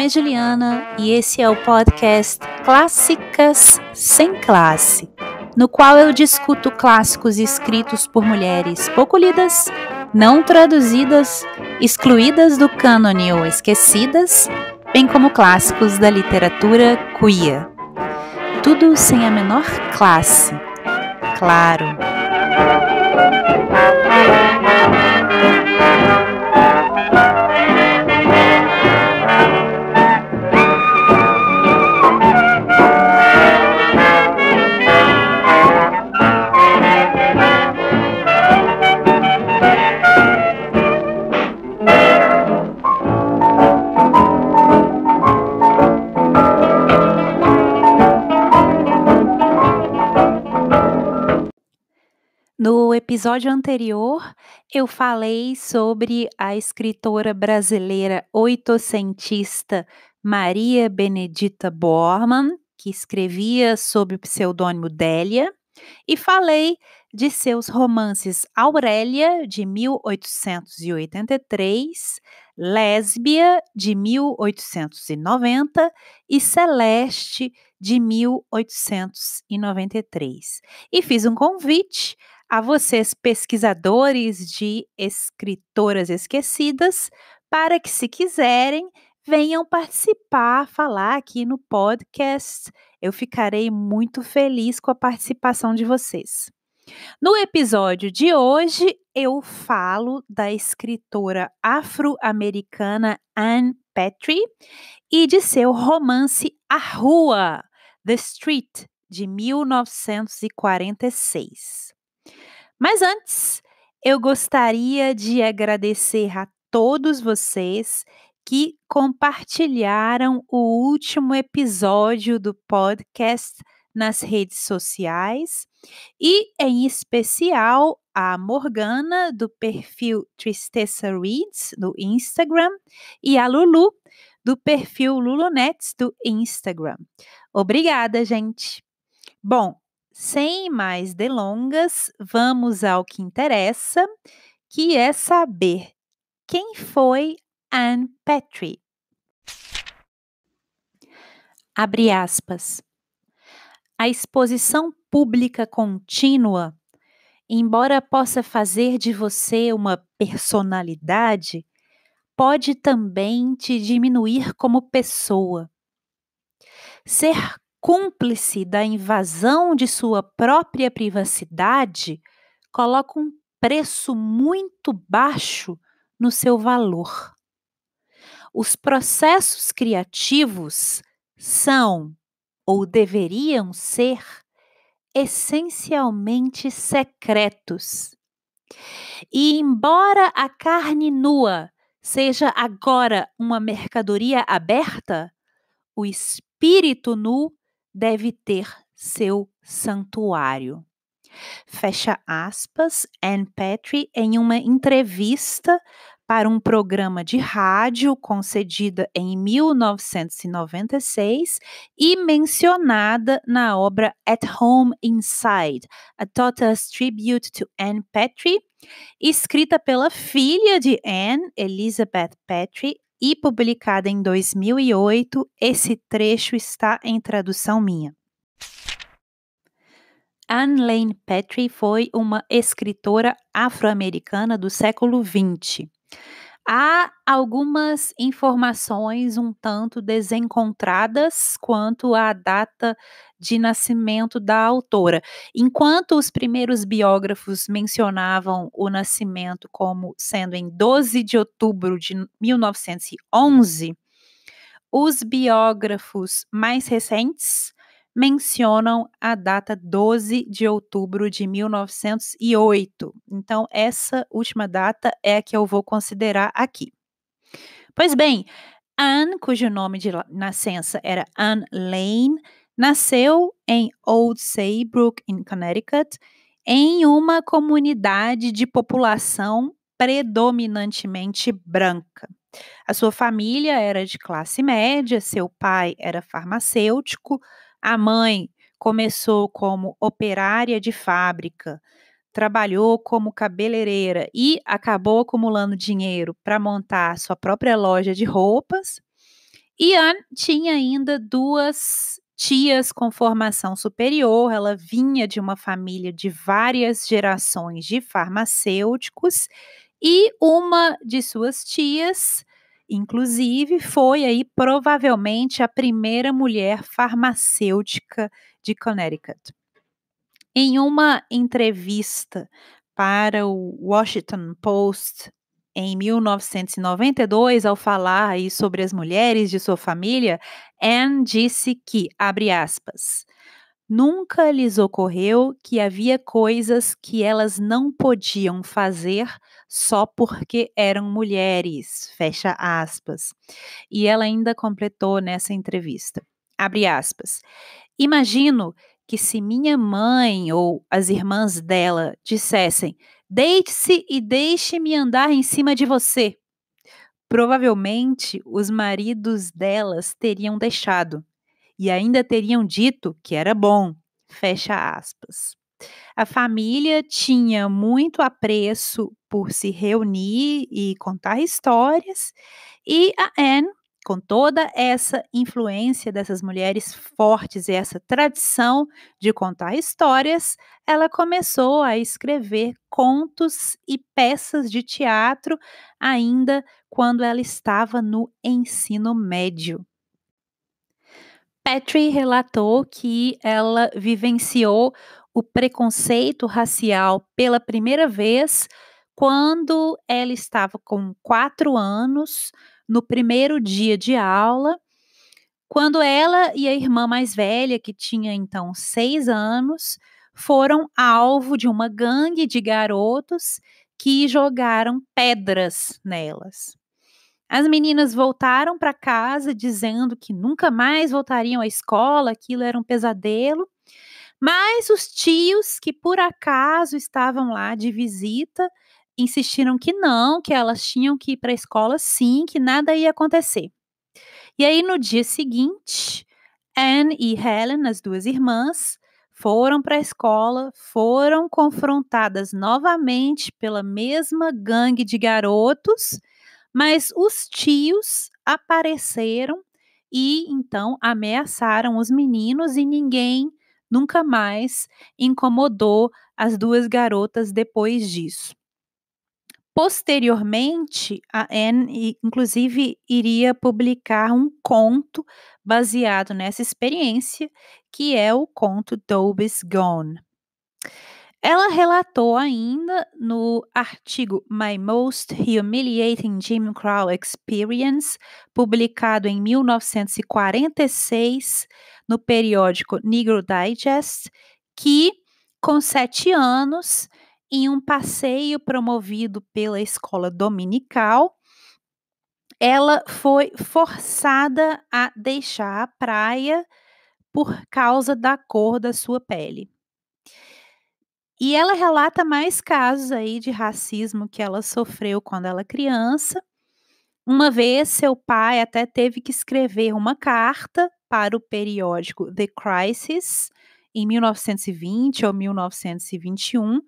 é Juliana e esse é o podcast Clássicas Sem Classe, no qual eu discuto clássicos escritos por mulheres pouco lidas, não traduzidas, excluídas do cânone ou esquecidas, bem como clássicos da literatura queer. Tudo sem a menor classe, claro. No episódio anterior, eu falei sobre a escritora brasileira oitocentista Maria Benedita Bormann, que escrevia sob o pseudônimo Délia, e falei de seus romances Aurélia, de 1883, Lésbia, de 1890 e Celeste, de 1893. E fiz um convite a vocês, pesquisadores de escritoras esquecidas, para que, se quiserem, venham participar, falar aqui no podcast. Eu ficarei muito feliz com a participação de vocês. No episódio de hoje, eu falo da escritora afro-americana Ann Petry e de seu romance A Rua, The Street, de 1946. Mas antes, eu gostaria de agradecer a todos vocês que compartilharam o último episódio do podcast nas redes sociais e, em especial, a Morgana, do perfil Tristeza Reads, do Instagram, e a Lulu, do perfil Lulunets, do Instagram. Obrigada, gente! Bom, sem mais delongas, vamos ao que interessa, que é saber quem foi Ann Petry. Abre aspas. A exposição pública contínua, embora possa fazer de você uma personalidade, pode também te diminuir como pessoa. Ser cúmplice da invasão de sua própria privacidade coloca um preço muito baixo no seu valor. Os processos criativos são, ou deveriam ser, essencialmente secretos. E embora a carne nua seja agora uma mercadoria aberta, o espírito nu deve ter seu santuário. Fecha aspas, Ann Petry em uma entrevista para um programa de rádio concedida em 1996 e mencionada na obra At Home Inside, A Daughter's Tribute to Ann Petry, escrita pela filha de Ann, Elizabeth Petry, e publicada em 2008. Esse trecho está em tradução minha. Ann Lane Petry foi uma escritora afro-americana do século XX. Há algumas informações um tanto desencontradas quanto à data de nascimento da autora. Enquanto os primeiros biógrafos mencionavam o nascimento como sendo em 12 de outubro de 1911, os biógrafos mais recentes mencionam a data 12 de outubro de 1908. Então, essa última data é a que eu vou considerar aqui. Pois bem, Ann, cujo nome de nascença era Ann Lane, nasceu em Old Saybrook, em Connecticut, em uma comunidade de população predominantemente branca. A sua família era de classe média, seu pai era farmacêutico, a mãe começou como operária de fábrica, trabalhou como cabeleireira e acabou acumulando dinheiro para montar sua própria loja de roupas. Ian tinha ainda 2 tias com formação superior, ela vinha de uma família de várias gerações de farmacêuticos e uma de suas tias, inclusive, foi aí provavelmente a primeira mulher farmacêutica de Connecticut. Em uma entrevista para o Washington Post em 1992, ao falar aí sobre as mulheres de sua família, Anne disse que, abre aspas, nunca lhes ocorreu que havia coisas que elas não podiam fazer só porque eram mulheres, fecha aspas. E ela ainda completou nessa entrevista, abre aspas, imagino que se minha mãe ou as irmãs dela dissessem: "Deite-se e deixe-me andar em cima de você", provavelmente os maridos delas teriam deixado e ainda teriam dito que era bom. Fecha aspas. A família tinha muito apreço por se reunir e contar histórias, e a Anne, com toda essa influência dessas mulheres fortes e essa tradição de contar histórias, ela começou a escrever contos e peças de teatro ainda quando ela estava no ensino médio. Petrie relatou que ela vivenciou o preconceito racial pela primeira vez quando ela estava com 4 anos, no primeiro dia de aula, quando ela e a irmã mais velha, que tinha então 6 anos, foram alvo de uma gangue de garotos que jogaram pedras nelas. As meninas voltaram para casa dizendo que nunca mais voltariam à escola, aquilo era um pesadelo, mas os tios, que por acaso estavam lá de visita, insistiram que não, que elas tinham que ir para a escola sim, que nada ia acontecer. E aí no dia seguinte, Anne e Helen, as 2 irmãs, foram para a escola, foram confrontadas novamente pela mesma gangue de garotos, mas os tios apareceram e então ameaçaram os meninos e ninguém nunca mais incomodou as 2 garotas depois disso. Posteriormente, a Anne inclusive iria publicar um conto baseado nessa experiência, que é o conto Dobie's Gone. Ela relatou ainda no artigo My Most Humiliating Jim Crow Experience, publicado em 1946 no periódico Negro Digest, que, com 7 anos, em um passeio promovido pela escola dominical, ela foi forçada a deixar a praia por causa da cor da sua pele. E ela relata mais casos aí de racismo que ela sofreu quando ela criança. Uma vez, seu pai até teve que escrever uma carta para o periódico The Crisis, em 1920 ou 1921,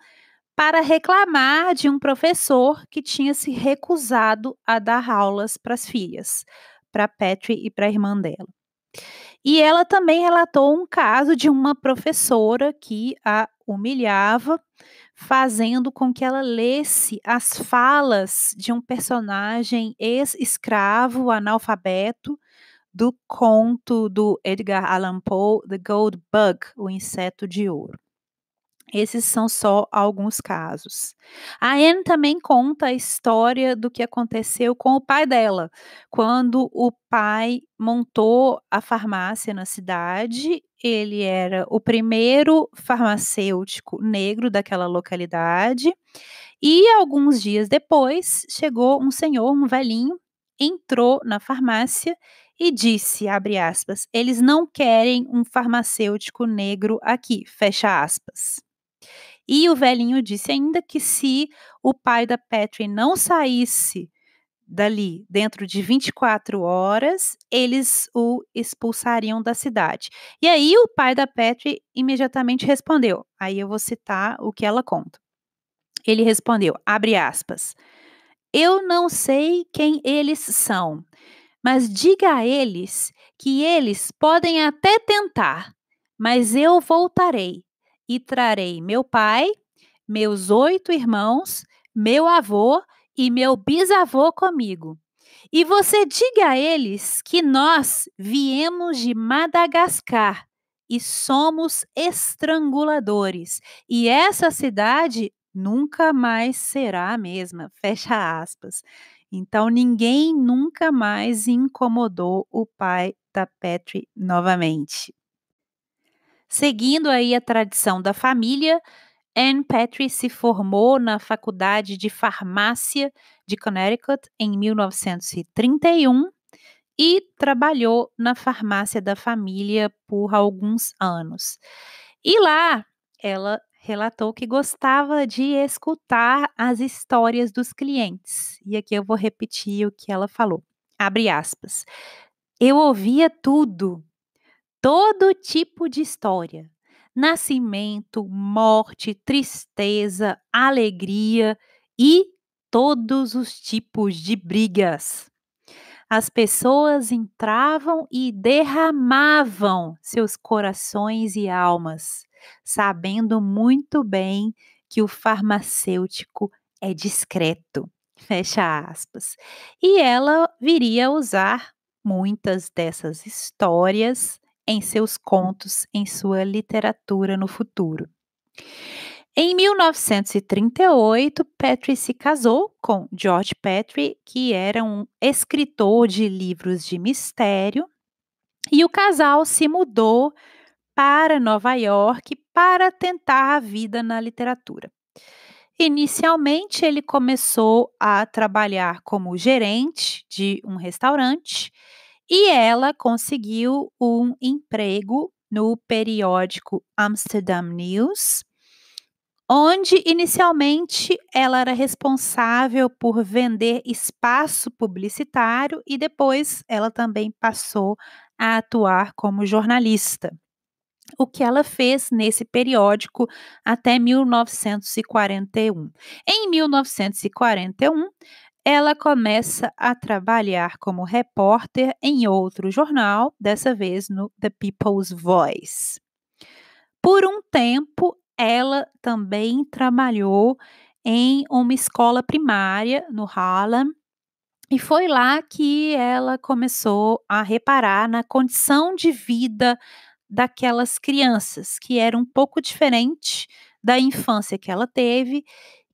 para reclamar de um professor que tinha se recusado a dar aulas para as filhas, para Petrie e para a irmã dela. E ela também relatou um caso de uma professora que a humilhava, fazendo com que ela lesse as falas de um personagem ex-escravo analfabeto do conto do Edgar Allan Poe, The Gold Bug, o inseto de ouro. Esses são só alguns casos. A Anne também conta a história do que aconteceu com o pai dela, quando o pai montou a farmácia na cidade. Ele era o primeiro farmacêutico negro daquela localidade. E alguns dias depois, chegou um senhor, um velhinho, entrou na farmácia e disse, abre aspas, eles não querem um farmacêutico negro aqui, fecha aspas. E o velhinho disse ainda que se o pai da Petrie não saísse dali dentro de 24 horas, eles o expulsariam da cidade. E aí o pai da Petrie imediatamente respondeu, aí eu vou citar o que ela conta. Ele respondeu, abre aspas, eu não sei quem eles são, Mas diga a eles que eles podem até tentar, mas eu voltarei e trarei meu pai, meus 8 irmãos, meu avô e meu bisavô comigo. E você diga a eles que nós viemos de Madagascar e somos estranguladores, e essa cidade nunca mais será a mesma. Fecha aspas. Então, ninguém nunca mais incomodou o pai da Petrie novamente. Seguindo aí a tradição da família, Anne Petrie se formou na Faculdade de Farmácia de Connecticut em 1931 e trabalhou na farmácia da família por alguns anos. E lá ela relatou que gostava de escutar as histórias dos clientes. E aqui eu vou repetir o que ela falou. Abre aspas. Eu ouvia tudo, todo tipo de história. Nascimento, morte, tristeza, alegria e todos os tipos de brigas. As pessoas entravam e derramavam seus corações e almas, sabendo muito bem que o farmacêutico é discreto. Fecha aspas. E ela viria a usar muitas dessas histórias em seus contos, em sua literatura no futuro. Em 1938, Petrie se casou com George Petrie, que era um escritor de livros de mistério, e o casal se mudou para Nova York para tentar a vida na literatura. Inicialmente, ele começou a trabalhar como gerente de um restaurante e ela conseguiu um emprego no periódico Amsterdam News, onde inicialmente ela era responsável por vender espaço publicitário e depois ela também passou a atuar como jornalista. O que ela fez nesse periódico até 1941. Em 1941, ela começa a trabalhar como repórter em outro jornal, dessa vez no The People's Voice. Por um tempo, ela também trabalhou em uma escola primária no Harlem, e foi lá que ela começou a reparar na condição de vida daquelas crianças, que era um pouco diferente da infância que ela teve,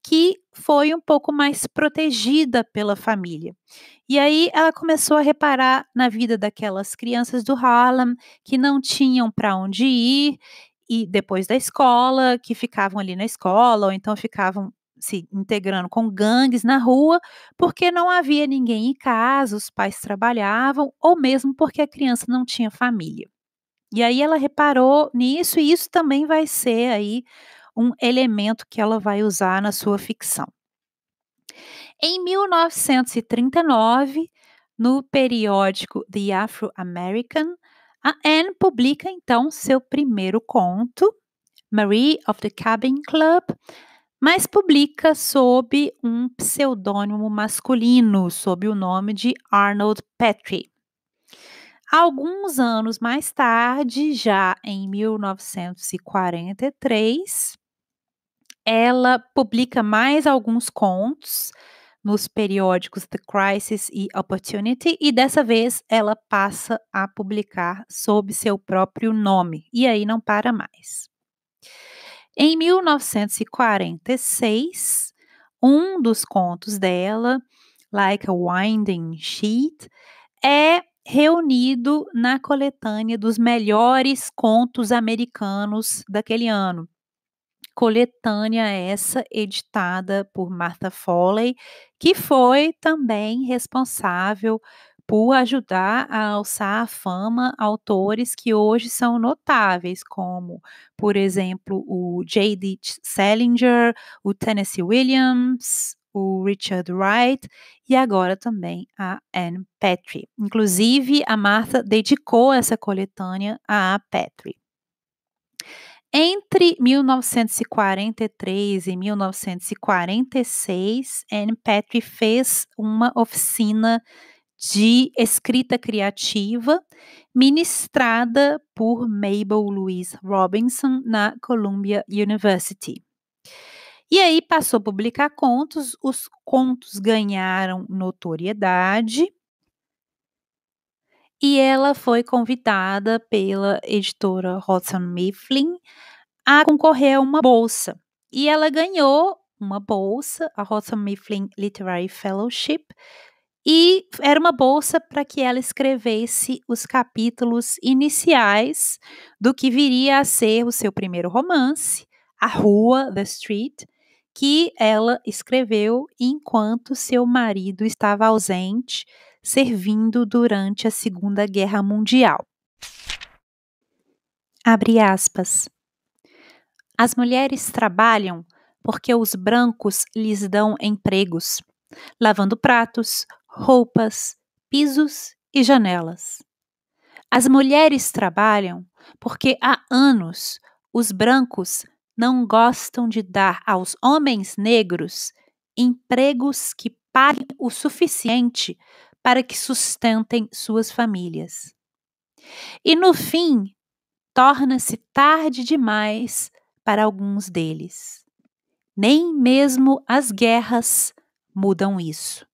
que foi um pouco mais protegida pela família. E aí ela começou a reparar na vida daquelas crianças do Harlem que não tinham para onde ir e depois da escola, que ficavam ali na escola ou então ficavam se integrando com gangues na rua, porque não havia ninguém em casa, os pais trabalhavam ou mesmo porque a criança não tinha família. E aí ela reparou nisso e isso também vai ser aí um elemento que ela vai usar na sua ficção. Em 1939, no periódico The Afro-American, a Anne publica então seu primeiro conto, Marie of the Cabin Club, mas publica sob um pseudônimo masculino, sob o nome de Arnold Petrie. Alguns anos mais tarde, já em 1943, ela publica mais alguns contos nos periódicos The Crisis e Opportunity, e dessa vez ela passa a publicar sob seu próprio nome, e aí não para mais. Em 1946, um dos contos dela, Like a Winding Sheet, é reunido na coletânea dos melhores contos americanos daquele ano. Coletânea essa editada por Martha Foley, que foi também responsável por ajudar a alçar à fama autores que hoje são notáveis, como, por exemplo, o J.D. Salinger, o Tennessee Williams, o Richard Wright e agora também a Anne Petrie. Inclusive, a Martha dedicou essa coletânea a Petrie. Entre 1943 e 1946, Anne Petrie fez uma oficina de escrita criativa, ministrada por Mabel Louise Robinson na Columbia University. E aí passou a publicar contos, os contos ganharam notoriedade e ela foi convidada pela editora Houghton Mifflin a concorrer a uma bolsa. E ela ganhou uma bolsa, a Houghton Mifflin Literary Fellowship, e era uma bolsa para que ela escrevesse os capítulos iniciais do que viria a ser o seu primeiro romance, A Rua, The Street, que ela escreveu enquanto seu marido estava ausente, servindo durante a Segunda Guerra Mundial. Abre aspas. As mulheres trabalham porque os brancos lhes dão empregos, lavando pratos, roupas, pisos e janelas. As mulheres trabalham porque há anos os brancos não gostam de dar aos homens negros empregos que paguem o suficiente para que sustentem suas famílias. E no fim, torna-se tarde demais para alguns deles. Nem mesmo as guerras mudam isso.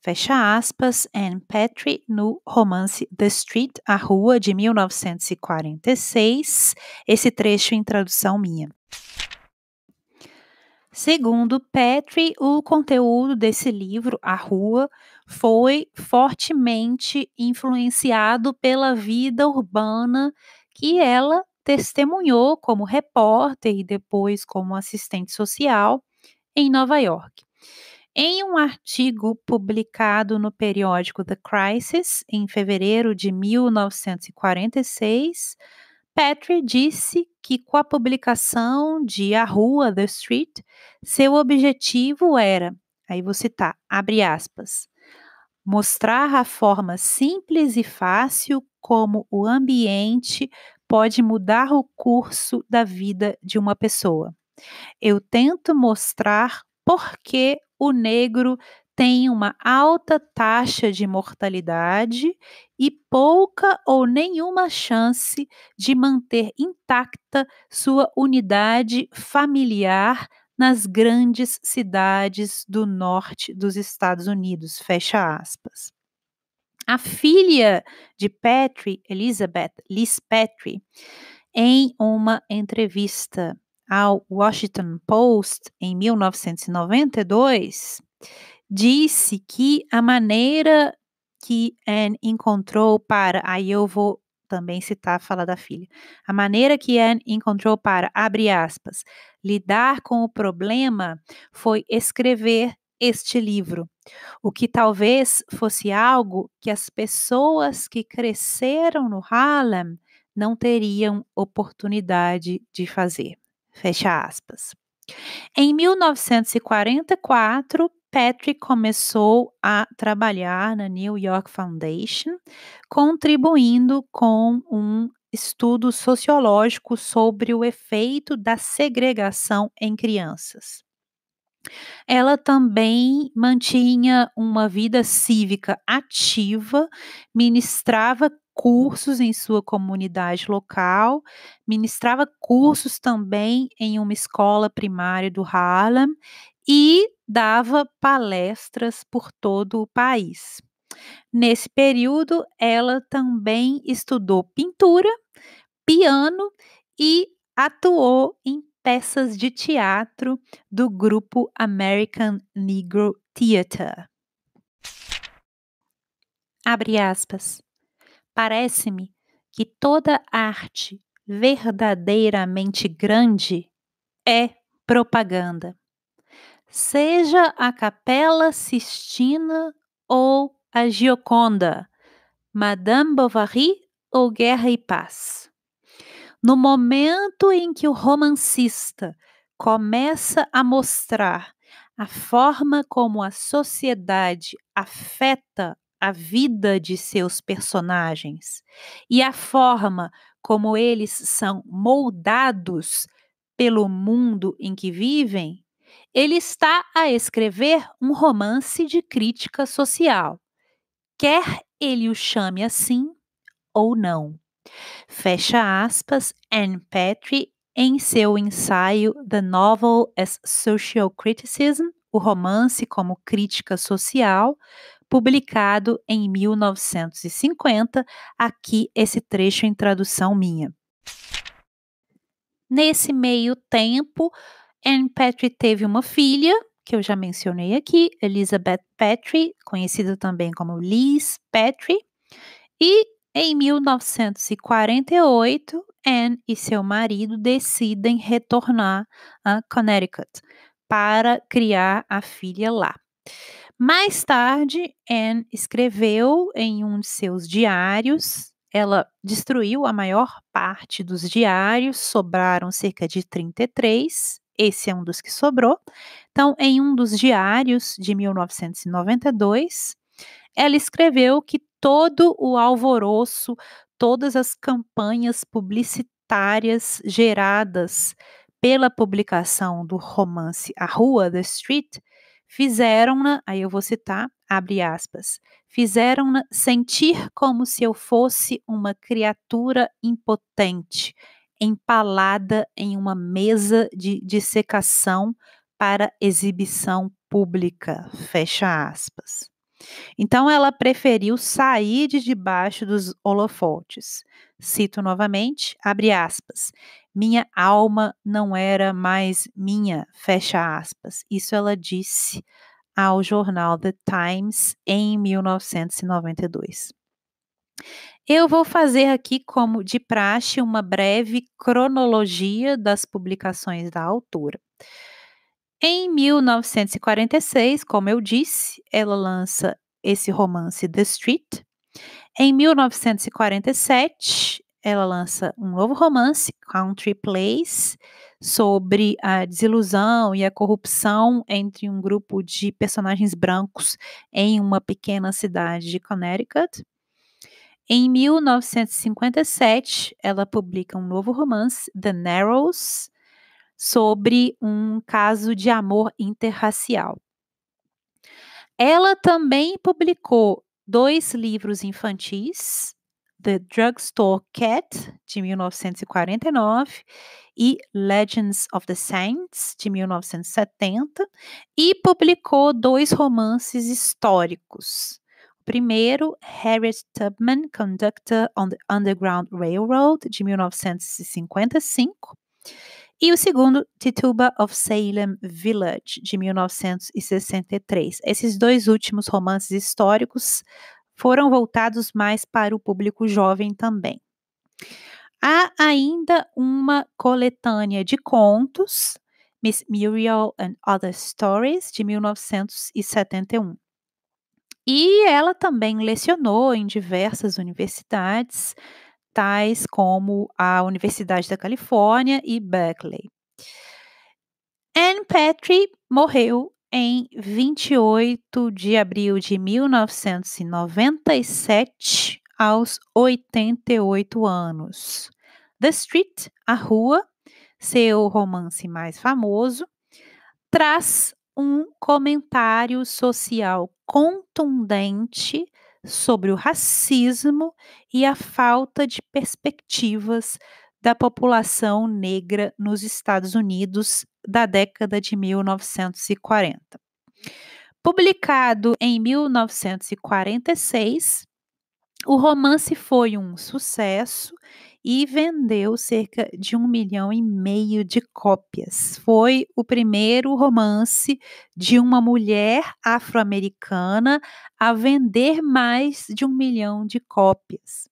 Fecha aspas, Anne Patry, no romance The Street, A Rua, de 1946, esse trecho em tradução minha. Segundo Patry, o conteúdo desse livro, A Rua, foi fortemente influenciado pela vida urbana que ela testemunhou como repórter e depois como assistente social em Nova York. Em um artigo publicado no periódico The Crisis, em fevereiro de 1946, Patry disse que com a publicação de A Rua, The Street, seu objetivo era, aí vou citar, abre aspas, mostrar a forma simples e fácil como o ambiente pode mudar o curso da vida de uma pessoa. Eu tento mostrar por que o negro tem uma alta taxa de mortalidade e pouca ou nenhuma chance de manter intacta sua unidade familiar nas grandes cidades do norte dos Estados Unidos. Fecha aspas. A filha de Patry, Elizabeth Liz Patry, em uma entrevista ao Washington Post em 1992, disse que a maneira que Anne encontrou para, aí eu vou também citar a fala da filha, a maneira que Anne encontrou para, abre aspas, lidar com o problema foi escrever este livro, o que talvez fosse algo que as pessoas que cresceram no Harlem não teriam oportunidade de fazer. Fecha aspas. Em 1944, Patry começou a trabalhar na New York Foundation, contribuindo com um estudo sociológico sobre o efeito da segregação em crianças. Ela também mantinha uma vida cívica ativa, ministrava cursos em sua comunidade local, ministrava cursos também em uma escola primária do Harlem e dava palestras por todo o país. Nesse período, ela também estudou pintura, piano e atuou em peças de teatro do grupo American Negro Theatre. Abre aspas. Parece-me que toda arte verdadeiramente grande é propaganda. Seja a Capela Sistina ou a Gioconda, Madame Bovary ou Guerra e Paz. No momento em que o romancista começa a mostrar a forma como a sociedade afeta a vida de seus personagens e a forma como eles são moldados pelo mundo em que vivem, ele está a escrever um romance de crítica social, quer ele o chame assim ou não. Fecha aspas, Anne Patry, em seu ensaio The Novel as Social Criticism, o romance como crítica social, publicado em 1950, aqui esse trecho em tradução minha. Nesse meio tempo, Anne Patry teve uma filha, que eu já mencionei aqui, Elizabeth Patry, conhecida também como Liz Patry, e em 1948, Anne e seu marido decidem retornar a Connecticut para criar a filha lá. Mais tarde, Anne escreveu em um de seus diários. Ela destruiu a maior parte dos diários, sobraram cerca de 33. Esse é um dos que sobrou. Então, em um dos diários de 1992, ela escreveu que todo o alvoroço, todas as campanhas publicitárias geradas pela publicação do romance A Rua, The Street, fizeram-na, aí eu vou citar, abre aspas, fizeram-na sentir como se eu fosse uma criatura impotente, empalada em uma mesa de dissecação para exibição pública, fecha aspas. Então ela preferiu sair de debaixo dos holofotes. Cito novamente, abre aspas. Minha alma não era mais minha, fecha aspas. Isso ela disse ao jornal The Times em 1992. Eu vou fazer aqui, como de praxe, uma breve cronologia das publicações da autora. Em 1946, como eu disse, ela lança esse romance The Street. Em 1947, ela lança um novo romance, Country Place, sobre a desilusão e a corrupção entre um grupo de personagens brancos em uma pequena cidade de Connecticut. Em 1957, ela publica um novo romance, The Narrows, sobre um caso de amor interracial. Ela também publicou 2 livros infantis, The Drugstore Cat, de 1949, e Legends of the Saints, de 1970, e publicou 2 romances históricos. O primeiro, Harriet Tubman, Conductor on the Underground Railroad, de 1955, e o segundo, Tituba of Salem Village, de 1963. Esses 2 últimos romances históricos foram voltados mais para o público jovem também. Há ainda uma coletânea de contos, Miss Muriel and Other Stories, de 1971. E ela também lecionou em diversas universidades, tais como a Universidade da Califórnia e Berkeley. Anne Patry morreu em 28 de abril de 1997, aos 88 anos. The Street, A Rua, seu romance mais famoso, traz um comentário social contundente sobre o racismo e a falta de perspectivas da população negra nos Estados Unidos da década de 1940. Publicado em 1946, o romance foi um sucesso e vendeu cerca de 1,5 milhão de cópias. Foi o primeiro romance de uma mulher afro-americana a vender mais de 1 milhão de cópias.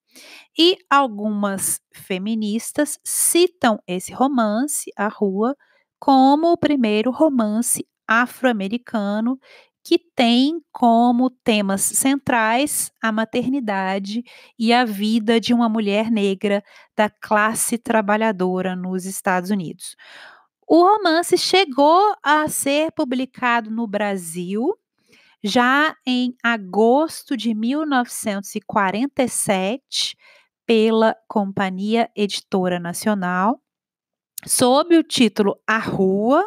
E algumas feministas citam esse romance, A Rua, como o primeiro romance afro-americano que tem como temas centrais a maternidade e a vida de uma mulher negra da classe trabalhadora nos Estados Unidos. O romance chegou a ser publicado no Brasil já em agosto de 1947 pela Companhia Editora Nacional, sob o título A Rua,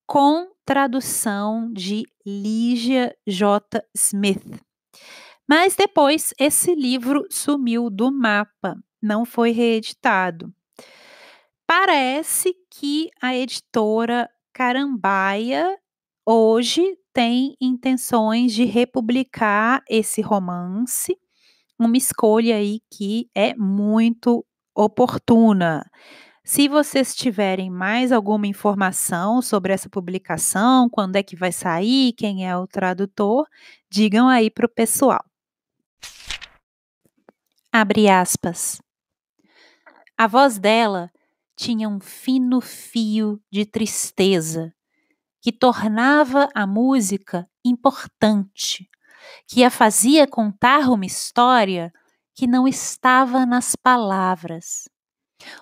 com tradução de Lígia J. Smith. Mas depois esse livro sumiu do mapa, não foi reeditado. Parece que a editora Carambaia hoje tem intenções de republicar esse romance, uma escolha aí que é muito oportuna. Se vocês tiverem mais alguma informação sobre essa publicação, quando é que vai sair, quem é o tradutor, digam aí para o pessoal. Abre aspas. A voz dela tinha um fino fio de tristeza que tornava a música importante, que a fazia contar uma história que não estava nas palavras.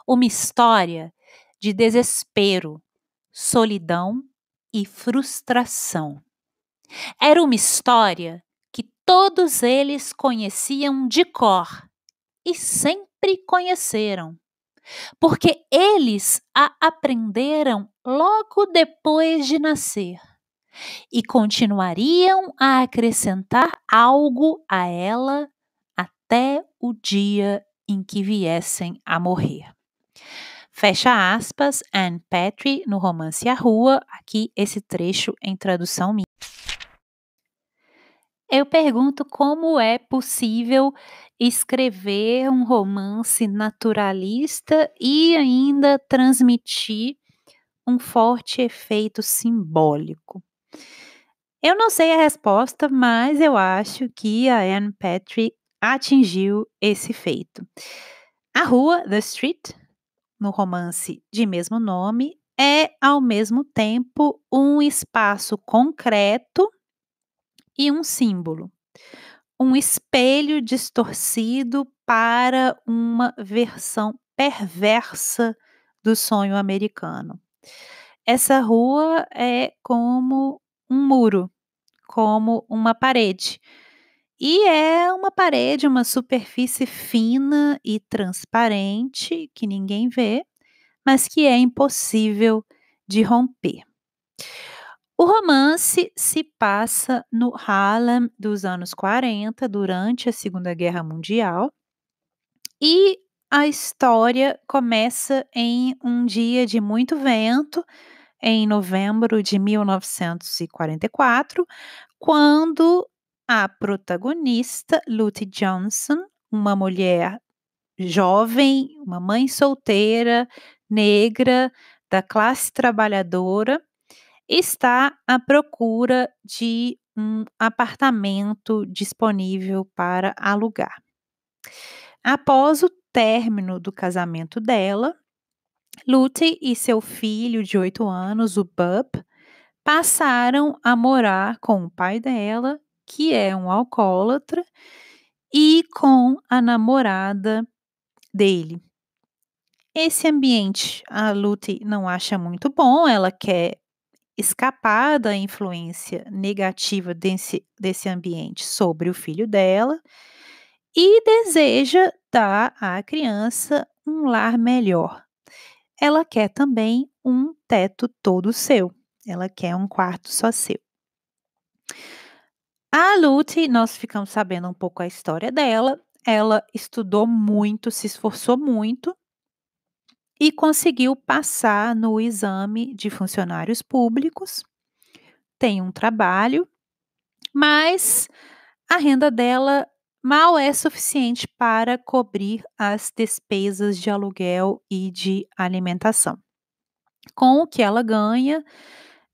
Uma história de desespero, solidão e frustração. Era uma história que todos eles conheciam de cor e sempre conheceram, porque eles a aprenderam logo depois de nascer e continuariam a acrescentar algo a ela até o dia em que viessem a morrer. Fecha aspas, Anne Patry no romance A Rua, aqui esse trecho em tradução minha. Eu pergunto como é possível escrever um romance naturalista e ainda transmitir um forte efeito simbólico. Eu não sei a resposta, mas eu acho que a Anne Patry atingiu esse feito. A rua, The Street, no romance de mesmo nome, é ao mesmo tempo um espaço concreto e um símbolo. Um espelho distorcido para uma versão perversa do sonho americano. Essa rua é como um muro, como uma parede. E é uma parede, uma superfície fina e transparente que ninguém vê, mas que é impossível de romper. O romance se passa no Harlem dos anos 40, durante a Segunda Guerra Mundial, e a história começa em um dia de muito vento, em novembro de 1944, quando a protagonista, Lute Johnson, uma mulher jovem, uma mãe solteira, negra, da classe trabalhadora, está à procura de um apartamento disponível para alugar. Após o término do casamento dela, Lute e seu filho de 8 anos, o Bub, passaram a morar com o pai dela, que é um alcoólatra, e com a namorada dele. Esse ambiente a Lute não acha muito bom, ela quer escapar da influência negativa desse ambiente sobre o filho dela e deseja dar à criança um lar melhor. Ela quer também um teto todo seu, ela quer um quarto só seu. A Lute, nós ficamos sabendo um pouco a história dela, ela estudou muito, se esforçou muito e conseguiu passar no exame de funcionários públicos, tem um trabalho, mas a renda dela mal é suficiente para cobrir as despesas de aluguel e de alimentação. Com o que ela ganha,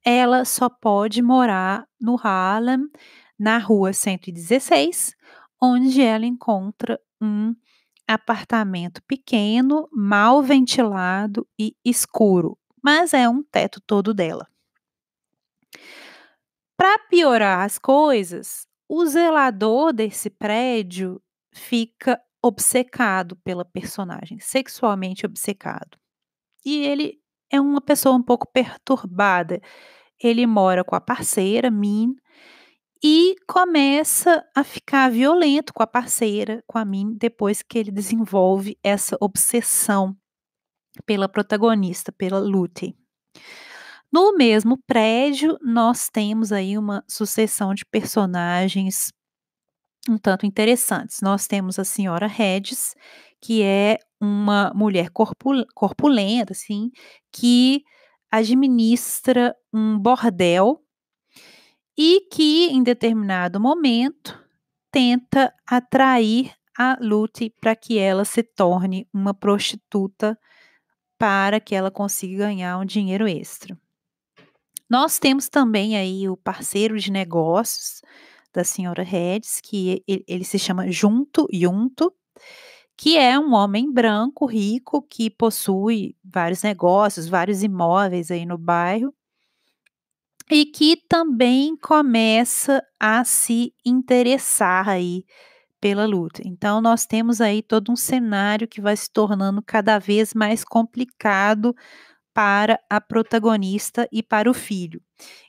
ela só pode morar no Harlem, na rua 116, onde ela encontra um apartamento pequeno, mal ventilado e escuro, mas é um teto todo dela. Para piorar as coisas, o zelador desse prédio fica obcecado pela personagem, sexualmente obcecado. E ele é uma pessoa um pouco perturbada. Ele mora com a parceira, Min, e começa a ficar violento com a parceira, com a Min, depois que ele desenvolve essa obsessão pela protagonista, pela Lute. No mesmo prédio, nós temos aí uma sucessão de personagens um tanto interessantes. Nós temos a senhora Hedges, que é uma mulher corpulenta, assim, que administra um bordel e que, em determinado momento, tenta atrair a Lute para que ela se torne uma prostituta, para que ela consiga ganhar um dinheiro extra. Nós temos também aí o parceiro de negócios da senhora Hedges, que ele se chama Junto, que é um homem branco, rico, que possui vários negócios, vários imóveis aí no bairro, e que também começa a se interessar aí pela luta. Então nós temos aí todo um cenário que vai se tornando cada vez mais complicado para a protagonista e para o filho.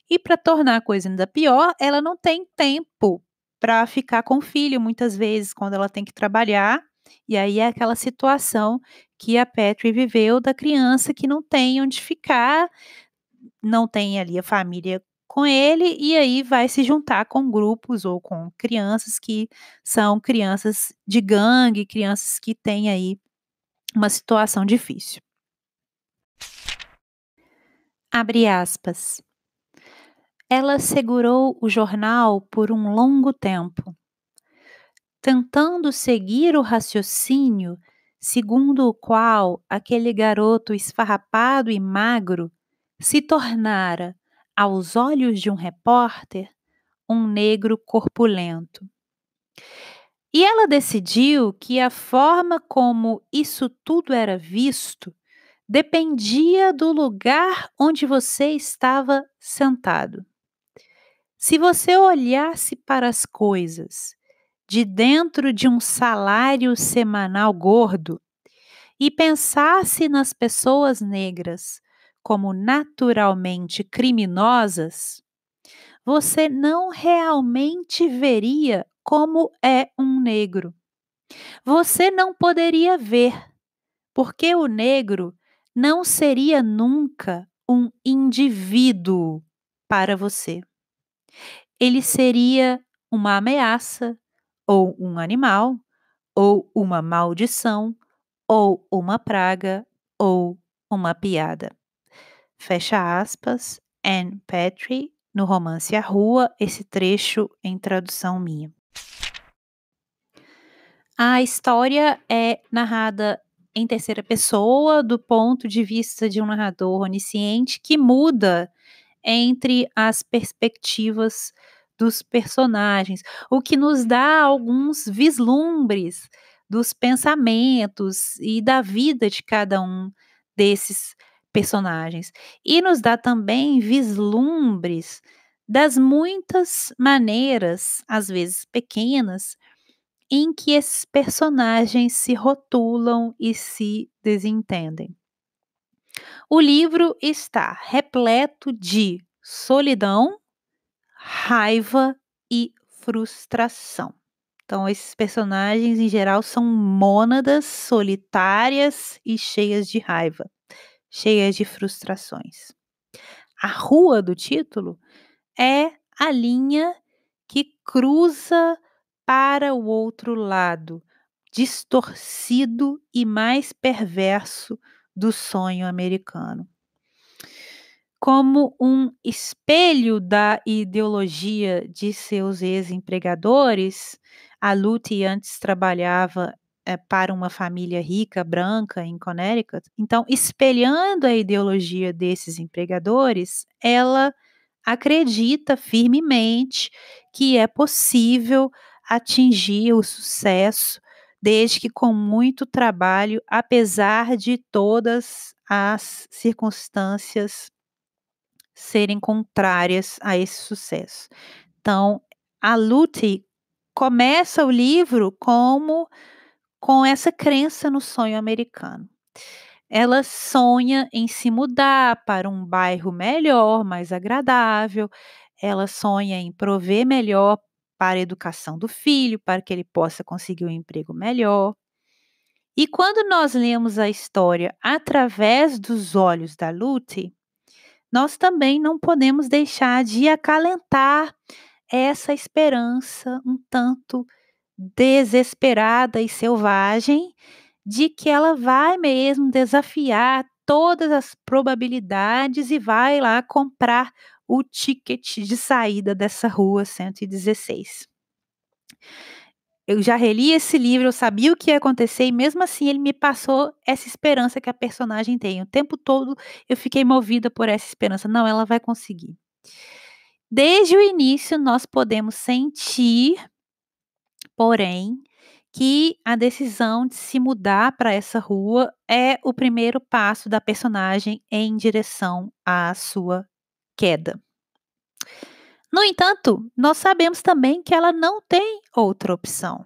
E para tornar a coisa ainda pior, ela não tem tempo para ficar com o filho, muitas vezes, quando ela tem que trabalhar, e aí é aquela situação que a Petrie viveu da criança que não tem onde ficar, não tem ali a família com ele, e aí vai se juntar com grupos ou com crianças que são crianças de gangue, crianças que têm aí uma situação difícil. Abre aspas. Ela segurou o jornal por um longo tempo, tentando seguir o raciocínio segundo o qual aquele garoto esfarrapado e magro se tornara, aos olhos de um repórter, um negro corpulento. E ela decidiu que a forma como isso tudo era visto dependia do lugar onde você estava sentado. Se você olhasse para as coisas de dentro de um salário semanal gordo e pensasse nas pessoas negras como naturalmente criminosas, você não realmente veria como é um negro. Você não poderia ver, porque o negro não seria nunca um indivíduo para você. Ele seria uma ameaça, ou um animal, ou uma maldição, ou uma praga, ou uma piada. Fecha aspas, Anne Petrie, no romance A Rua, esse trecho em tradução minha. A história é narrada em terceira pessoa, do ponto de vista de um narrador onisciente que muda entre as perspectivas dos personagens, o que nos dá alguns vislumbres dos pensamentos e da vida de cada um desses personagens. E nos dá também vislumbres das muitas maneiras, às vezes pequenas, em que esses personagens se rotulam e se desentendem. O livro está repleto de solidão, raiva e frustração. Então, esses personagens, em geral, são mônadas solitárias e cheias de raiva, cheias de frustrações. A rua do título é a linha que cruza para o outro lado, distorcido e mais perverso do sonho americano. Como um espelho da ideologia de seus ex-empregadores, a Lute antes trabalhava para uma família rica, branca, em Connecticut. Então, espelhando a ideologia desses empregadores, ela acredita firmemente que é possível atingir o sucesso, desde que com muito trabalho, apesar de todas as circunstâncias serem contrárias a esse sucesso. Então, a Lute começa o livro com essa crença no sonho americano. Ela sonha em se mudar para um bairro melhor, mais agradável. Ela sonha em prover melhor para a educação do filho, para que ele possa conseguir um emprego melhor. E quando nós lemos a história através dos olhos da Lute, nós também não podemos deixar de acalentar essa esperança um tanto desesperada e selvagem de que ela vai mesmo desafiar todas as probabilidades e vai lá comprar o ticket de saída dessa rua 116. Eu já reli esse livro, eu sabia o que ia acontecer e mesmo assim ele me passou essa esperança que a personagem tem. O tempo todo eu fiquei movida por essa esperança. Não, ela vai conseguir. Desde o início nós podemos sentir, porém, que a decisão de se mudar para essa rua é o primeiro passo da personagem em direção à sua queda. No entanto, nós sabemos também que ela não tem outra opção.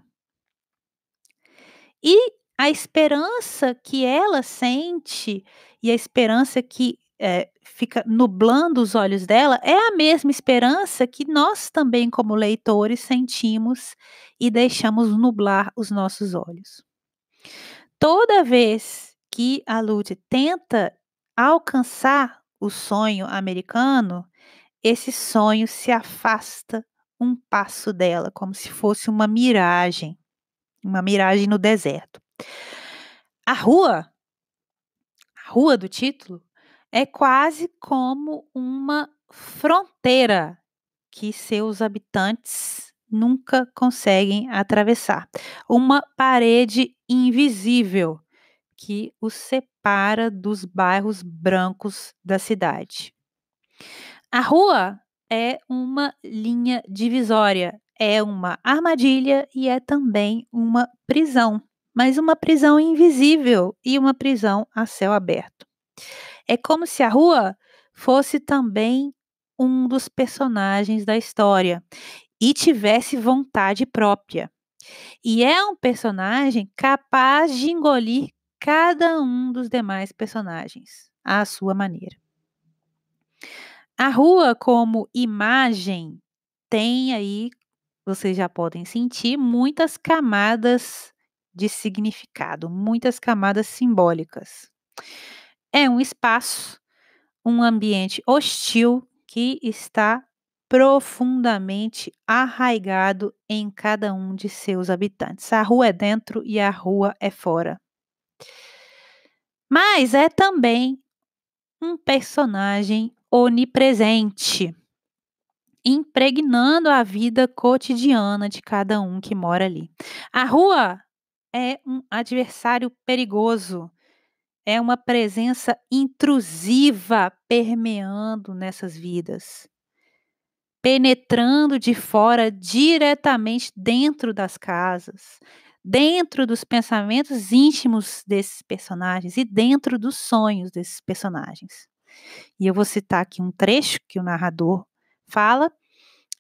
E a esperança que ela sente e a esperança que, fica nublando os olhos dela, é a mesma esperança que nós também, como leitores, sentimos e deixamos nublar os nossos olhos. Toda vez que a Lud tenta alcançar o sonho americano, esse sonho se afasta um passo dela, como se fosse uma miragem no deserto. A rua do título, é quase como uma fronteira que seus habitantes nunca conseguem atravessar. Uma parede invisível que os separa dos bairros brancos da cidade. A rua é uma linha divisória, é uma armadilha e é também uma prisão, mas uma prisão invisível e uma prisão a céu aberto. É como se a rua fosse também um dos personagens da história e tivesse vontade própria. E é um personagem capaz de engolir cada um dos demais personagens à sua maneira. A rua como imagem tem aí, vocês já podem sentir, muitas camadas de significado, muitas camadas simbólicas. É um espaço, um ambiente hostil que está profundamente arraigado em cada um de seus habitantes. A rua é dentro e a rua é fora. Mas é também um personagem onipresente, impregnando a vida cotidiana de cada um que mora ali. A rua é um adversário perigoso, é uma presença intrusiva permeando nessas vidas, penetrando de fora diretamente dentro das casas, dentro dos pensamentos íntimos desses personagens e dentro dos sonhos desses personagens. E eu vou citar aqui um trecho que o narrador fala,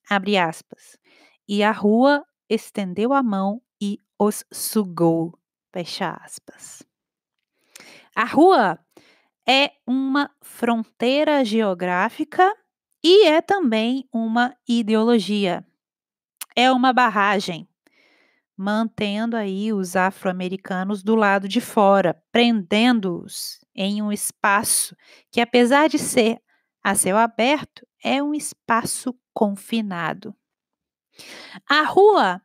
abre aspas, e a rua estendeu a mão e os sugou, fecha aspas. A rua é uma fronteira geográfica e é também uma ideologia. É uma barragem, mantendo aí os afro-americanos do lado de fora, prendendo-os em um espaço que, apesar de ser a céu aberto, é um espaço confinado. A rua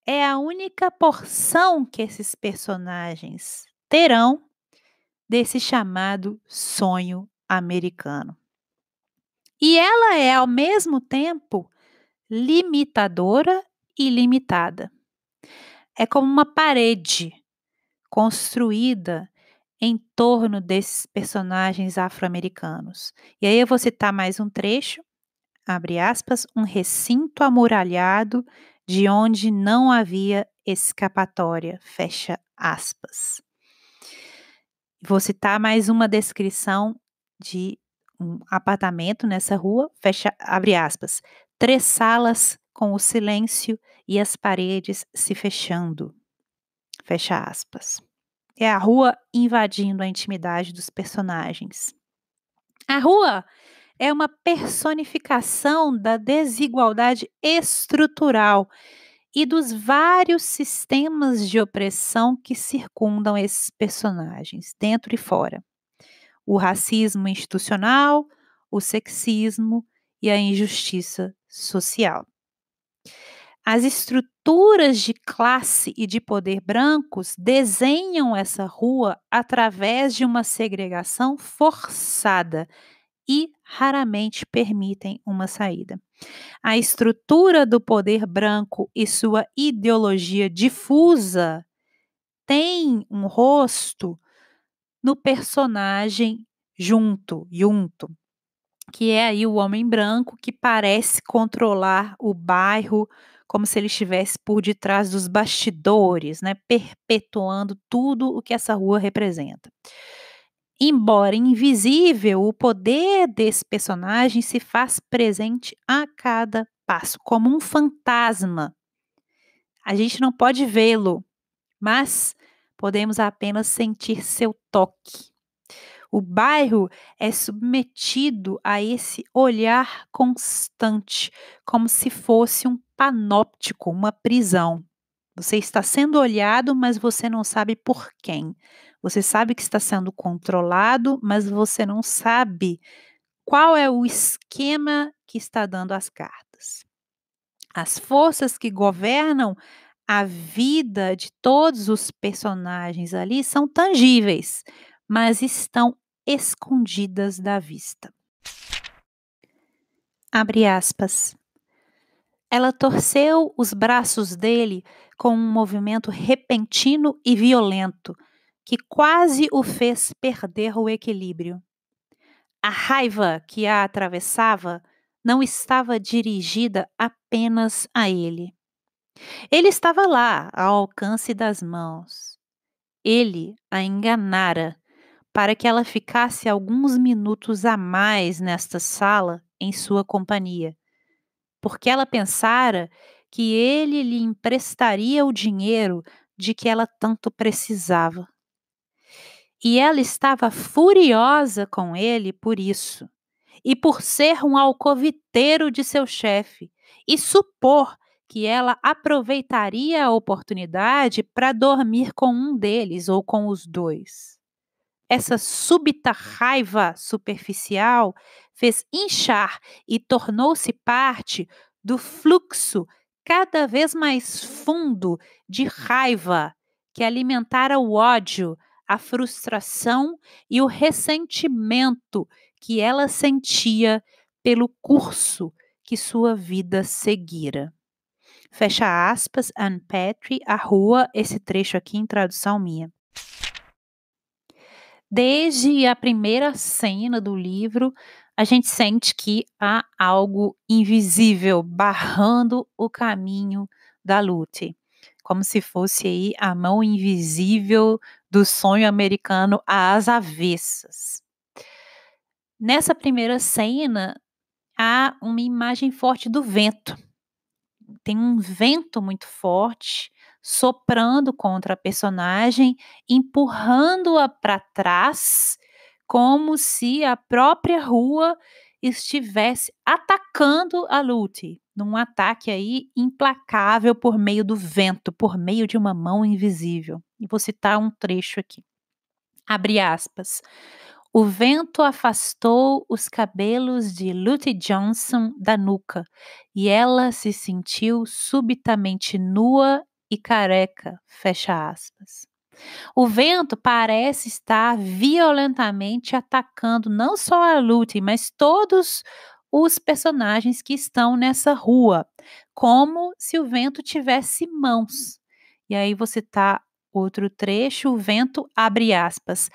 é a única porção que esses personagens terão desse chamado sonho americano. E ela é, ao mesmo tempo, limitadora e limitada. É como uma parede construída em torno desses personagens afro-americanos. E aí eu vou citar mais um trecho, abre aspas, um recinto amuralhado de onde não havia escapatória, fecha aspas. Vou citar mais uma descrição de um apartamento nessa rua, abre aspas, 3 salas com o silêncio e as paredes se fechando, fecha aspas. É a rua invadindo a intimidade dos personagens. A rua é uma personificação da desigualdade estrutural e dos vários sistemas de opressão que circundam esses personagens, dentro e fora. O racismo institucional, o sexismo e a injustiça social. As estruturas de classe e de poder brancos desenham essa rua através de uma segregação forçada e raramente permitem uma saída. A estrutura do poder branco e sua ideologia difusa tem um rosto no personagem Junto, que é aí o homem branco que parece controlar o bairro como se ele estivesse por detrás dos bastidores, né, perpetuando tudo o que essa rua representa. Embora invisível, o poder desse personagem se faz presente a cada passo, como um fantasma. A gente não pode vê-lo, mas podemos apenas sentir seu toque. O bairro é submetido a esse olhar constante, como se fosse um panóptico, uma prisão. Você está sendo olhado, mas você não sabe por quem. Você sabe que está sendo controlado, mas você não sabe qual é o esquema que está dando as cartas. As forças que governam a vida de todos os personagens ali são tangíveis, mas estão escondidas da vista. Abre aspas. Ela torceu os braços dele com um movimento repentino e violento, que quase o fez perder o equilíbrio. A raiva que a atravessava não estava dirigida apenas a ele. Ele estava lá, ao alcance das mãos. Ele a enganara para que ela ficasse alguns minutos a mais nesta sala em sua companhia, porque ela pensara que ele lhe emprestaria o dinheiro de que ela tanto precisava. E ela estava furiosa com ele por isso, e por ser um alcoviteiro de seu chefe, e supor que ela aproveitaria a oportunidade para dormir com um deles ou com os dois. Essa súbita raiva superficial fez inchar e tornou-se parte do fluxo cada vez mais fundo de raiva que alimentara o ódio, a frustração e o ressentimento que ela sentia pelo curso que sua vida seguira. Fecha aspas, Anne Petrie, A Rua, esse trecho aqui em tradução minha. Desde a primeira cena do livro, a gente sente que há algo invisível barrando o caminho da Lute, como se fosse aí a mão invisível do sonho americano às avessas. Nessa primeira cena, há uma imagem forte do vento. Tem um vento muito forte soprando contra a personagem, empurrando-a para trás, como se a própria rua estivesse atacando a Lute, num ataque aí implacável por meio do vento, por meio de uma mão invisível. E vou citar um trecho aqui. Abre aspas. O vento afastou os cabelos de Lute Johnson da nuca e ela se sentiu subitamente nua e careca. Fecha aspas. O vento parece estar violentamente atacando não só a Lute, mas todos os personagens que estão nessa rua, como se o vento tivesse mãos. E aí você tá outro trecho, o vento abre aspas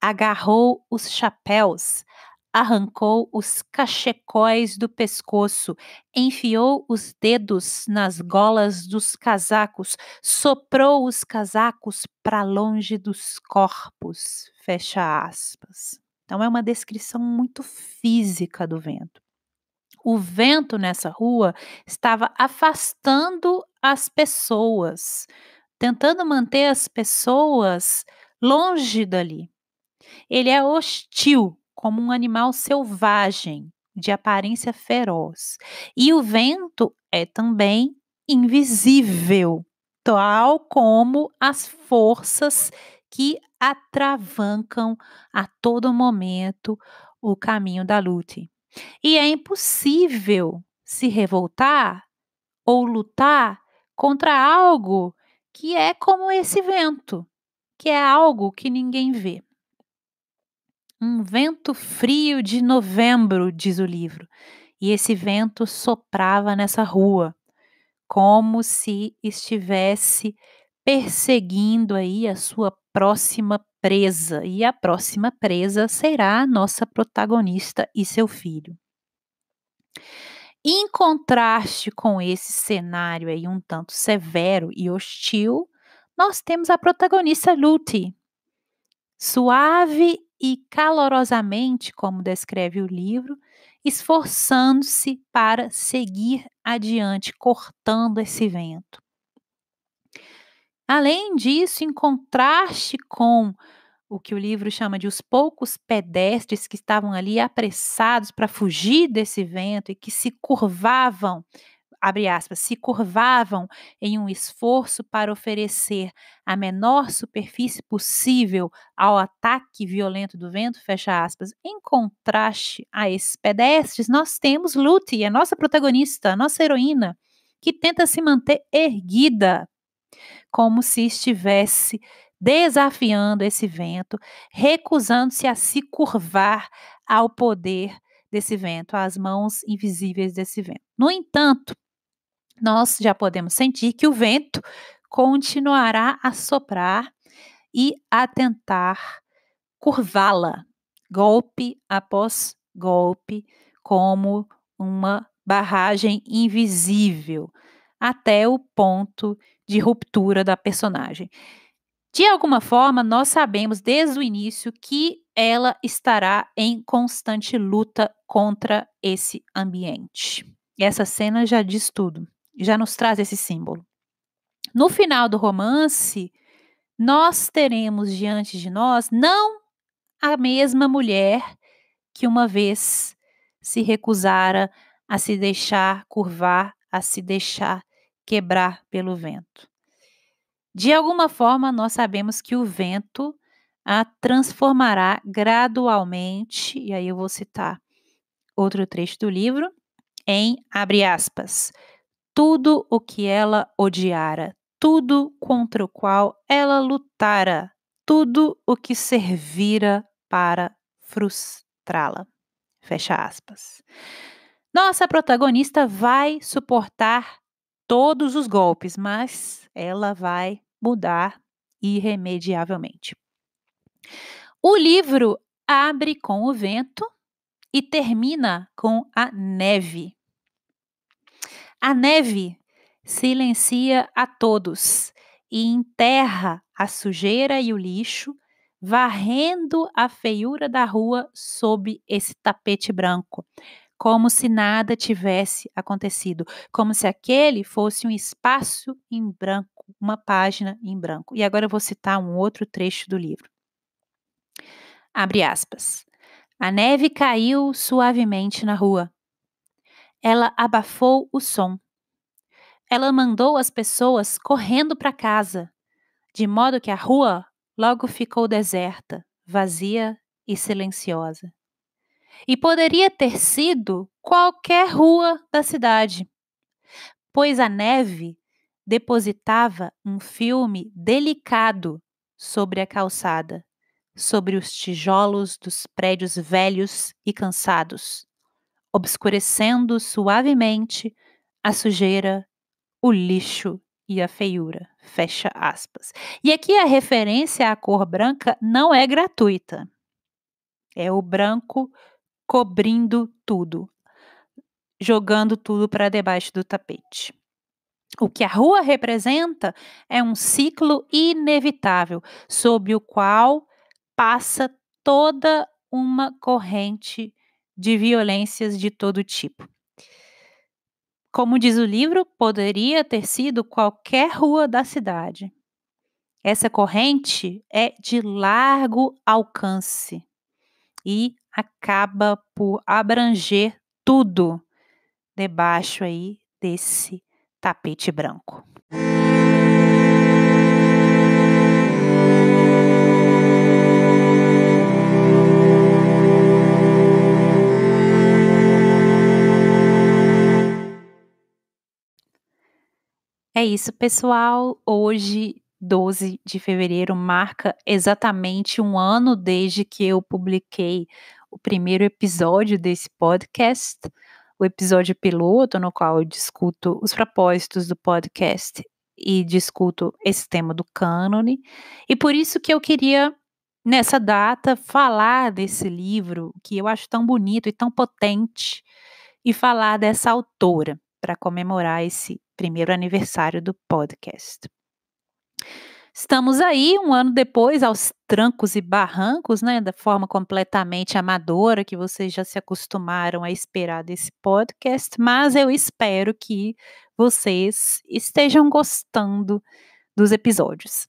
agarrou os chapéus, arrancou os cachecóis do pescoço, enfiou os dedos nas golas dos casacos, soprou os casacos para longe dos corpos. Fecha aspas. Então é uma descrição muito física do vento. O vento nessa rua estava afastando as pessoas, tentando manter as pessoas longe dali. Ele é hostil, como um animal selvagem, de aparência feroz. E o vento é também invisível, tal como as forças que atravancam a todo momento o caminho da Lute. E é impossível se revoltar ou lutar contra algo que é como esse vento, que é algo que ninguém vê. Um vento frio de novembro, diz o livro, e esse vento soprava nessa rua, como se estivesse perseguindo aí a sua próxima presa, e a próxima presa será a nossa protagonista e seu filho. Em contraste com esse cenário aí um tanto severo e hostil, nós temos a protagonista Lucy, suave e calorosamente, como descreve o livro, esforçando-se para seguir adiante, cortando esse vento. Além disso, em contraste com o que o livro chama de os poucos pedestres que estavam ali apressados para fugir desse vento e que se curvavam, abre aspas, se curvavam em um esforço para oferecer a menor superfície possível ao ataque violento do vento, fecha aspas. Em contraste a esses pedestres, nós temos Lucy, a nossa protagonista, a nossa heroína, que tenta se manter erguida, como se estivesse desafiando esse vento, recusando-se a se curvar ao poder desse vento, às mãos invisíveis desse vento. No entanto, nós já podemos sentir que o vento continuará a soprar e a tentar curvá-la, golpe após golpe, como uma barragem invisível, até o ponto de ruptura da personagem. De alguma forma, nós sabemos desde o início que ela estará em constante luta contra esse ambiente. Essa cena já diz tudo, já nos traz esse símbolo. No final do romance, nós teremos diante de nós não a mesma mulher que uma vez se recusara a se deixar curvar, a se deixar quebrar pelo vento. De alguma forma, nós sabemos que o vento a transformará gradualmente, e aí eu vou citar outro trecho do livro, em, abre aspas, tudo o que ela odiara, tudo contra o qual ela lutara, tudo o que servira para frustrá-la. Fecha aspas. Nossa protagonista vai suportar todos os golpes, mas ela vai mudar irremediavelmente. O livro abre com o vento e termina com a neve. A neve silencia a todos e enterra a sujeira e o lixo, varrendo a feiura da rua sob esse tapete branco, como se nada tivesse acontecido, como se aquele fosse um espaço em branco, uma página em branco. E agora eu vou citar um outro trecho do livro. Abre aspas. A neve caiu suavemente na rua. Ela abafou o som. Ela mandou as pessoas correndo para casa, de modo que a rua logo ficou deserta, vazia e silenciosa. E poderia ter sido qualquer rua da cidade, pois a neve depositava um filme delicado sobre a calçada, sobre os tijolos dos prédios velhos e cansados, obscurecendo suavemente a sujeira, o lixo e a feiura. Fecha aspas. E aqui a referência à cor branca não é gratuita. É o branco cobrindo tudo, jogando tudo para debaixo do tapete. O que a rua representa é um ciclo inevitável, sob o qual passa toda uma corrente de violências de todo tipo. Como diz o livro, poderia ter sido qualquer rua da cidade. Essa corrente é de largo alcance e acaba por abranger tudo debaixo aí desse tapete branco. É isso, pessoal. Hoje, 12 de fevereiro, marca exatamente um ano desde que eu publiquei o primeiro episódio desse podcast, o episódio piloto, no qual eu discuto os propósitos do podcast e discuto esse tema do cânone. E por isso que eu queria, nessa data, falar desse livro que eu acho tão bonito e tão potente, e falar dessa autora para comemorar esse primeiro aniversário do podcast. Estamos aí, um ano depois, aos trancos e barrancos, né, da forma completamente amadora que vocês já se acostumaram a esperar desse podcast, mas eu espero que vocês estejam gostando dos episódios.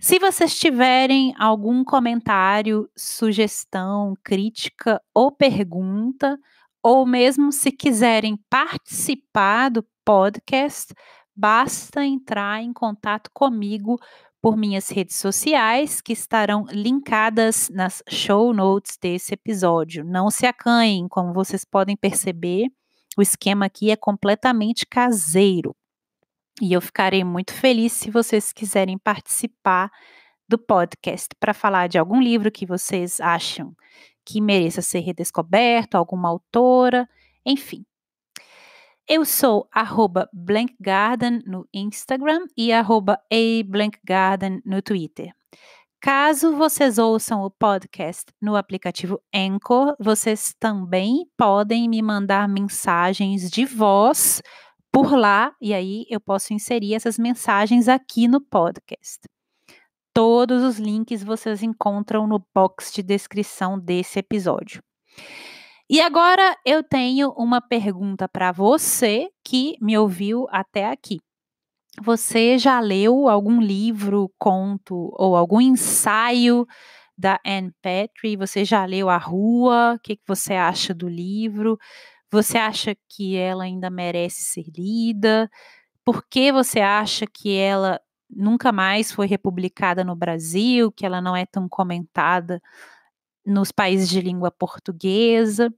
Se vocês tiverem algum comentário, sugestão, crítica ou pergunta, ou mesmo se quiserem participar do podcast, basta entrar em contato comigo por minhas redes sociais, que estarão linkadas nas show notes desse episódio. Não se acanhem, como vocês podem perceber, o esquema aqui é completamente caseiro. E eu ficarei muito feliz se vocês quiserem participar do podcast para falar de algum livro que vocês acham que mereça ser redescoberto, alguma autora, enfim. Eu sou @blankgarden no Instagram e @ablankgarden no Twitter. Caso vocês ouçam o podcast no aplicativo Anchor, vocês também podem me mandar mensagens de voz por lá, e aí eu posso inserir essas mensagens aqui no podcast. Todos os links vocês encontram no box de descrição desse episódio. E agora eu tenho uma pergunta para você que me ouviu até aqui. Você já leu algum livro, conto ou algum ensaio da Anne Patry? Você já leu A Rua? O que você acha do livro? Você acha que ela ainda merece ser lida? Por que você acha que ela nunca mais foi republicada no Brasil, que ela não é tão comentada nos países de língua portuguesa?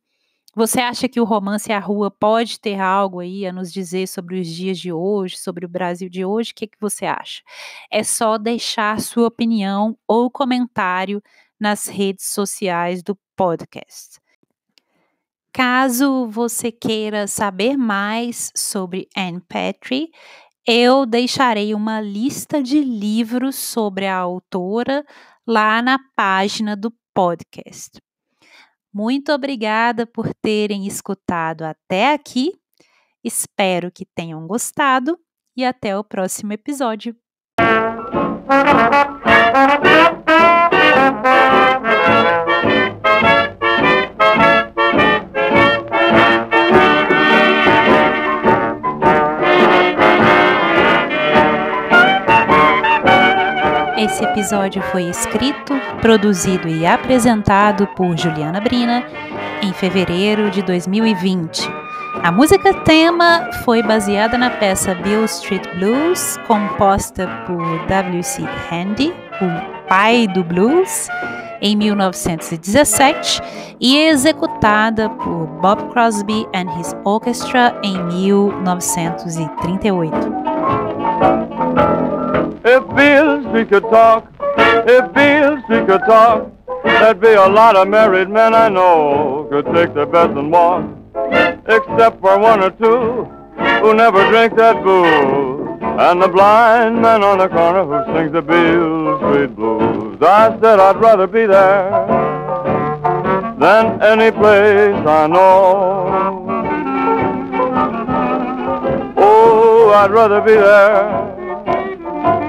Você acha que o romance A Rua pode ter algo aí a nos dizer sobre os dias de hoje, sobre o Brasil de hoje? O que você acha? É só deixar sua opinião ou comentário nas redes sociais do podcast. Caso você queira saber mais sobre Anne Patry, eu deixarei uma lista de livros sobre a autora lá na página do podcast. Muito obrigada por terem escutado até aqui. Espero que tenham gostado e até o próximo episódio. Esse episódio foi escrito, produzido e apresentado por Juliana Brina em fevereiro de 2020. A música tema foi baseada na peça Beale Street Blues, composta por W.C. Handy, o pai do blues, em 1917 e executada por Bob Crosby and His Orchestra em 1938. If Beale Street could talk, if Beale Street could talk, there'd be a lot of married men I know could take their beds and walk, except for one or two who never drink that booze, and the blind man on the corner who sings the Beale Street blues. I said I'd rather be there than any place I know. Oh, I'd rather be there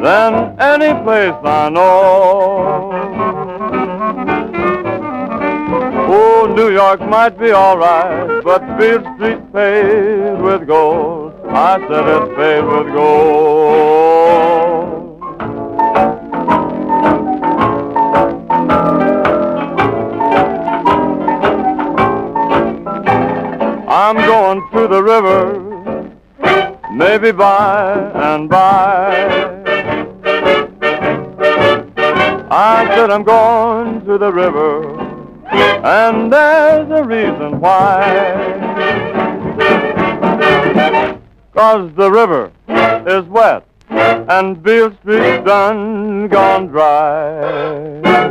than any place I know. Oh, New York might be all right, but Beale Street's paved with gold. I said it's paved with gold. I'm going to the river, maybe by and by. I said I'm going to the river, and there's a reason why. 'cause the river is wet and Beale Street's done gone dry.